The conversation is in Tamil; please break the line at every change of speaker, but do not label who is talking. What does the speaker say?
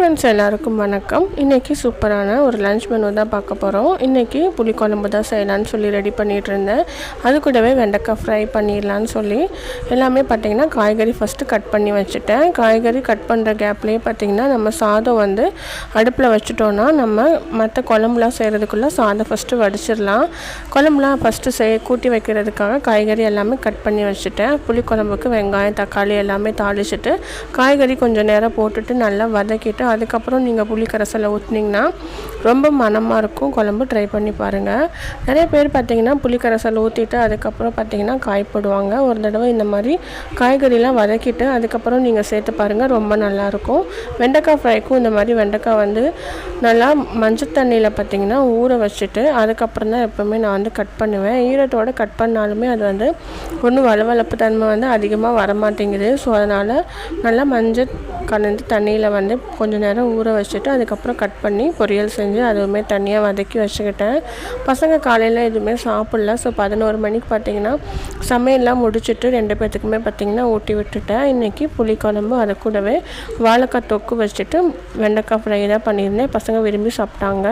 ஃப்ரெண்ட்ஸ் எல்லாருக்கும் வணக்கம். இன்றைக்கி சூப்பரான ஒரு லஞ்ச் மெனு தான் பார்க்க போகிறோம். இன்றைக்கி புளிக்குழம்பு தான் செய்யலான்னு சொல்லி ரெடி பண்ணிகிட்டு இருந்தேன். அது கூடவே வெண்டைக்காய் ஃப்ரை பண்ணிடலான்னு சொல்லி எல்லாமே பார்த்திங்கன்னா காய்கறி ஃபஸ்ட்டு கட் பண்ணி வச்சுட்டேன். காய்கறி கட் பண்ணுற கேப்லேயே பார்த்திங்கன்னா நம்ம சாதம் வந்து அடுப்பில் வச்சுட்டோன்னா நம்ம மற்ற குழம்புலாம் செய்கிறதுக்குள்ளே சாதம் ஃபஸ்ட்டு வடிச்சிடலாம். குழம்புலாம் ஃபஸ்ட்டு கூட்டி வைக்கிறதுக்காக காய்கறி எல்லாமே கட் பண்ணி வச்சுட்டேன். புளிக்குழம்புக்கு வெங்காயம் தக்காளி எல்லாமே தாளிச்சிட்டு காய்கறி கொஞ்சம் நேரம் போட்டுட்டு நல்லா வதக்கிட்டு அதுக்கப்புறம் நீங்கள் புளி கரைசலை ஊற்றினீங்கன்னா ரொம்ப மணமாக இருக்கும். குழம்பு ட்ரை பண்ணி பாருங்கள். நிறைய பேர் பார்த்திங்கன்னா புளி கரைசல் ஊற்றிட்டு அதுக்கப்புறம் பார்த்திங்கன்னா காய் போடுவாங்க. ஒரு தடவை இந்த மாதிரி காய்கறிலாம் வதக்கிட்டு அதுக்கப்புறம் நீங்கள் சேர்த்து பாருங்கள், ரொம்ப நல்லாயிருக்கும். வெண்டைக்காய் ஃப்ரைக்கும் இந்த மாதிரி வெண்டைக்காய் வந்து நல்லா மஞ்சள் தண்ணியில் பார்த்திங்கன்னா ஊற வச்சுட்டு அதுக்கப்புறம் தான் எப்போவுமே நான் வந்து கட் பண்ணுவேன். ஈரத்தோடு கட் பண்ணாலுமே அது வந்து ஒன்றும் வளவளப்பு தன்மை வந்து அதிகமாக வரமாட்டேங்குது. ஸோ அதனால் நல்லா மஞ்சள் கலந்து தண்ணியில் வந்து கொஞ்சம் நேரம் ஊற வச்சுட்டு அதுக்கப்புறம் கட் பண்ணி பொரியல் செஞ்சு அதுவுமே தனியாக வதக்கி வச்சுக்கிட்டேன். பசங்க காலையில் எதுவுமே சாப்பிடல. ஸோ 11 மணிக்கு பார்த்திங்கன்னா சமையல்லாம் முடிச்சுட்டு 2 பேர்த்துக்குமே பார்த்திங்கன்னா ஊட்டி விட்டுட்டேன். இன்றைக்கி புளிக்குழம்பு அது கூடவே வாழைக்காய் தொக்கு வச்சுட்டு வெண்டைக்காய் ஃப்ரை தான் பண்ணியிருந்தேன். பசங்க விரும்பி சாப்பிட்டாங்க.